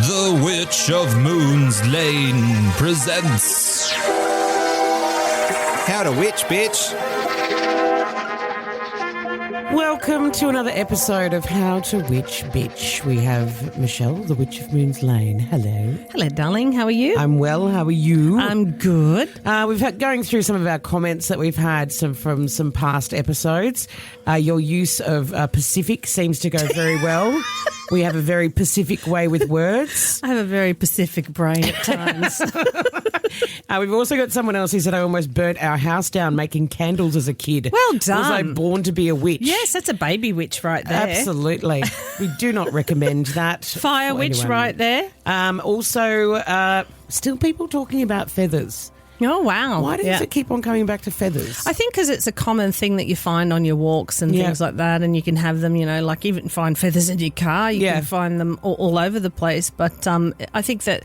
The Witch of Moon's Lane presents How to Witch, bitch. Welcome to another episode of How to Witch Bitch. We have Michelle, the Witch of Moon's Lane. Hello. Hello, darling. How are you? I'm well. How are you? I'm good. We've had going through some of our comments that we've had from some past episodes. Your use of Pacific seems to go very well. We have a very Pacific way with words. I have a very Pacific brain at times. We've also got someone else who said I almost burnt our house down making candles as a kid. Well done. Was I born to be a witch? Yes, that's a baby witch right there. Absolutely. We do not recommend that. Fire witch right there. Also, still people talking about feathers. Oh, wow. Why does it keep on coming back to feathers? I think because it's a common thing that you find on your walks and things like that, and you can have them, like even find feathers in your car. You can find them all over the place. But I think that,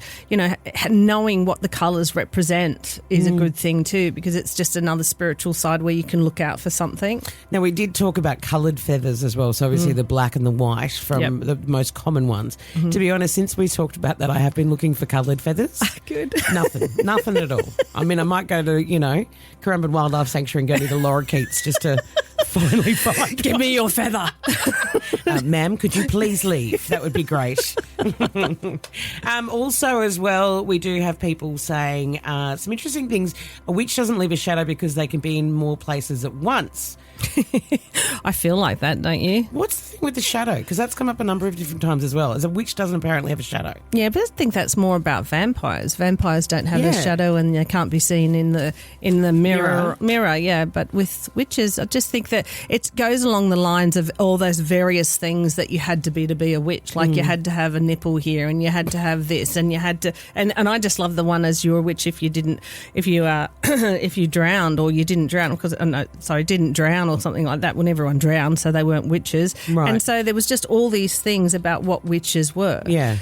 knowing what the colours represent is a good thing too, because it's just another spiritual side where you can look out for something. Now, we did talk about coloured feathers as well, so obviously the black and the white from the most common ones. To be honest, since we talked about that, I have been looking for coloured feathers. Good. Nothing at all. I mean, I might go to, Currumbin Wildlife Sanctuary and go to the lorikeets just to finally find Give me your feather. Ma'am, could you please leave? That would be great. Also, as well, we do have people saying some interesting things. A witch doesn't leave a shadow because they can be in more places at once. I feel like that, don't you? What's the thing with the shadow? Because that's come up a number of different times as well. As a witch doesn't apparently have a shadow. Yeah, but I think that's more about vampires. Vampires don't have a shadow and they can't be seen in the mirror. Yeah, but with witches, I just think that it goes along the lines of all those various things that you had to be a witch. Like you had to have a nipple here, and you had to have this, and you had to. And I just love the one as you're a witch if you drowned or you didn't drown didn't drown or something like that when everyone drowned, so they weren't witches. Right. And so there was just all these things about what witches were. Yeah.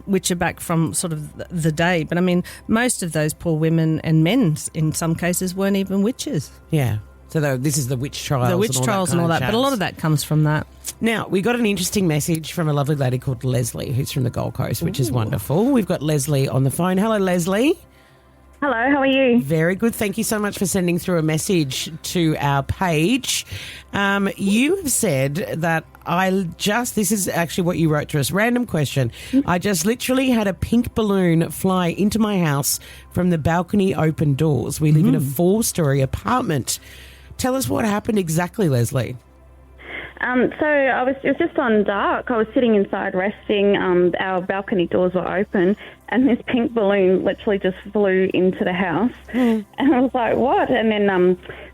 Which are back from sort of the day. But I mean, most of those poor women and men in some cases weren't even witches. Yeah. So this is the witch trials. The witch trials and all that. But a lot of that comes from that. Now, we got an interesting message from a lovely lady called Lesley, who's from the Gold Coast, which is wonderful. We've got Lesley on the phone. Hello, Lesley. Hello, how are you? Very good. Thank you so much for sending through a message to our page. You have said that this is actually what you wrote to us, random question. I just literally had a pink balloon fly into my house from the balcony open doors. We live in a 4-story apartment. Tell us what happened exactly, Lesley. So it was just on dark. I was sitting inside resting. Our balcony doors were open, and this pink balloon literally just flew into the house. And I was like, what? And then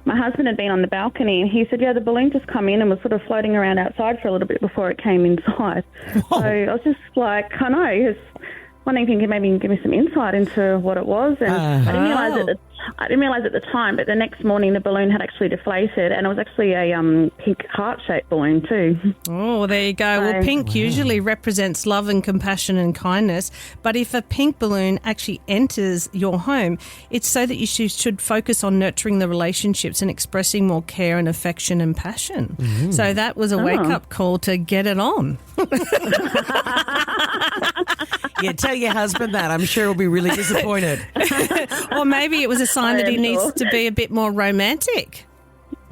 my husband had been on the balcony, and he said, the balloon just come in and was sort of floating around outside for a little bit before it came inside. Whoa. So I was just like, I know, I was wondering if you can maybe give me some insight into what it was. And I didn't realise at the time, but the next morning the balloon had actually deflated, and it was actually a pink heart-shaped balloon too. Oh, there you go. Well, pink usually represents love and compassion and kindness, but if a pink balloon actually enters your home, it's so that you should focus on nurturing the relationships and expressing more care and affection and passion. So that was a wake-up call to get it on. Yeah, tell your husband that. I'm sure he'll be really disappointed. Or maybe it was a sign that he needs to be a bit more romantic.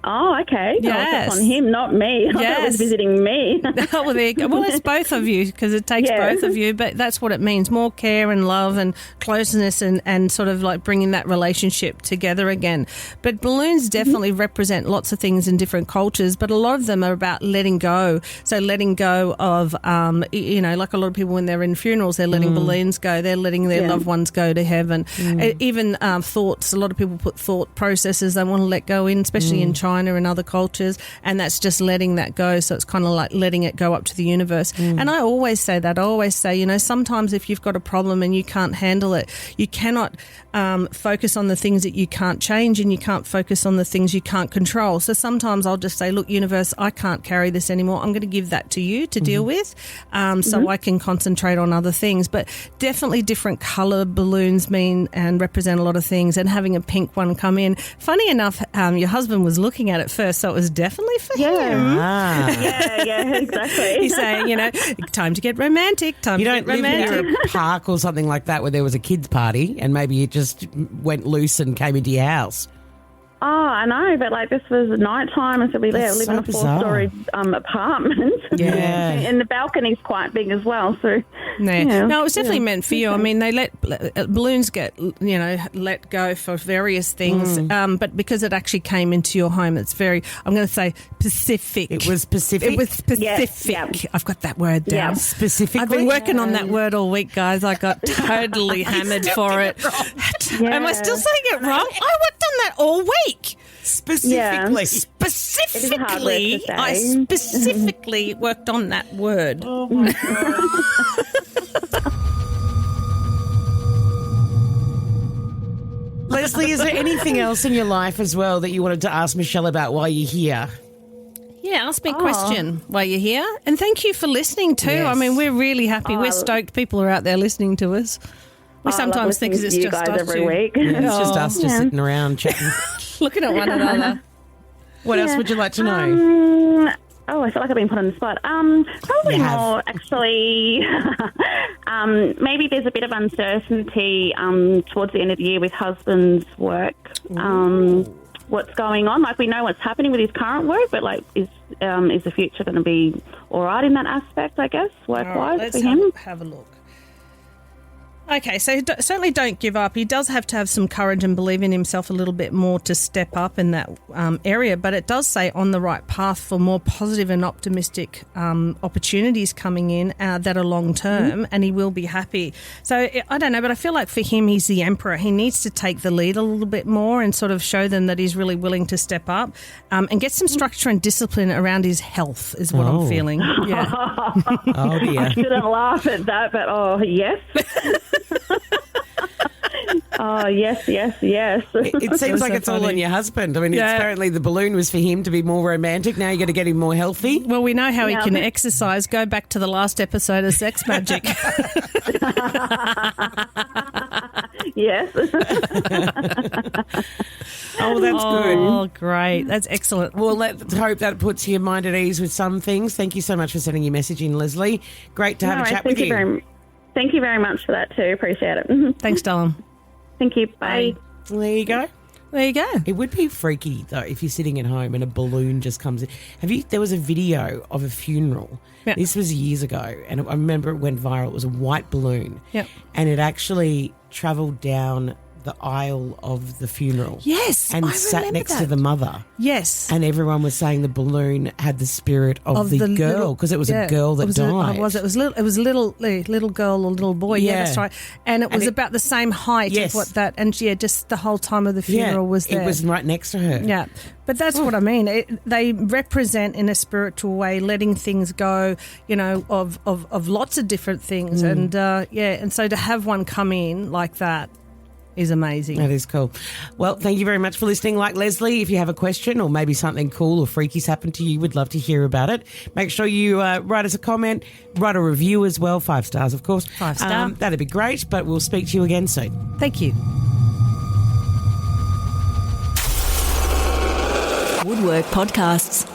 Oh, okay. Yes. Oh, that's on him, not me. I thought it was visiting me. Oh, well, there you go. Well, it's both of you because it takes both of you, but that's what it means, more care and love and closeness and sort of like bringing that relationship together again. But balloons definitely represent lots of things in different cultures, but a lot of them are about letting go. So letting go of, like a lot of people when they're in funerals, they're letting balloons go, they're letting their loved ones go to heaven. Even thoughts, a lot of people put thought processes they want to let go in, especially in China and other cultures, and that's just letting that go. So it's kind of like letting it go up to the universe. And I always say that. I always say, sometimes if you've got a problem and you can't handle it, you cannot focus on the things that you can't change, and you can't focus on the things you can't control. So sometimes I'll just say, look, universe, I can't carry this anymore. I'm going to give that to you to deal with so I can concentrate on other things. But definitely different colour balloons mean and represent a lot of things, and having a pink one come in. Funny enough, your husband was looking pointing at it first, so it was definitely for Yeah. him. Ah. Yeah, exactly. He's saying, time to get romantic, time You to don't get live romantic. near a park or something like that where there was a kids' party and maybe it just went loose and came into your house. Oh, I know, but this was nighttime, and so we That's live in so a bizarre. 4-story apartment. Yeah. And the balcony's quite big as well, so... No, it was definitely meant for you. I mean, they let balloons get, let go for various things, but because it actually came into your home, it's very, I'm going to say, specific. It was specific? It was specific. Yeah. I've got that word down. Yeah. Specifically? I've been working on that word all week, guys. I got totally hammered for it. Am I still saying it wrong? I worked on that all week. Specifically. Specifically, It is a hard word to I say. specifically worked on that word. Oh, my God. Lesley, is there anything else in your life as well that you wanted to ask Michelle about while you're here? Yeah, ask me a question while you're here. And thank you for listening too. Yes. I mean, we're really happy. We're stoked people are out there listening to us. We I love sometimes think listening it's to you just guys us every two. week. Yeah, it's just us just sitting around chatting. Looking at one another. What else would you like to know? I feel like I've been put on the spot. Probably You have. more, actually. Maybe there's a bit of uncertainty towards the end of the year with husband's work. What's going on? We know what's happening with his current work, but is the future going to be all right in that aspect? I guess work-wise Let's for him. have a look. Okay, so certainly don't give up. He does have to have some courage and believe in himself a little bit more to step up in that area, but it does say on the right path for more positive and optimistic opportunities coming in that are long-term, and he will be happy. So I don't know, but I feel like for him, he's the emperor. He needs to take the lead a little bit more and sort of show them that he's really willing to step up and get some structure and discipline around his health is what I'm feeling. Yeah. Oh, dear. I shouldn't laugh at that, but yes. Oh, yes. It seems like so it's all funny. on your husband. I mean, Yeah. apparently the balloon was for him to be more romantic. Now you got to get him more healthy. Well, we know how he Yeah. can exercise. Go back to the last episode of Sex Magic. Yes. Oh, that's good. Oh, great. That's excellent. Well, let's hope that puts your mind at ease with some things. Thank you so much for sending your message in, Lesley. Great to have a chat with you. Thank you very much for that too. Appreciate it. Thanks, darling. Thank you. Bye. Well, there you go. There you go. It would be freaky though if you're sitting at home and a balloon just comes in. There was a video of a funeral. Yeah. This was years ago, and I remember it went viral. It was a white balloon. Yep. And it actually travelled down the aisle of the funeral. Yes, And I sat remember next that. to the mother. Yes. And everyone was saying the balloon had the spirit of the girl, because it was a girl that died. It was a little girl or little boy. Yeah, Yeah. that's right. And it was about the same height Yes. of what that. And just the whole time of the funeral was there. It was right next to her. Yeah, but that's what I mean. They represent in a spiritual way, letting things go, of lots of different things. And and so to have one come in like that is amazing. That is cool. Well, thank you very much for listening. Like Lesley, if you have a question or maybe something cool or freaky's happened to you, we'd love to hear about it. Make sure you write us a comment, write a review as well, 5 stars, of course. 5 star. That'd be great, but we'll speak to you again soon. Thank you. Woodwork Podcasts.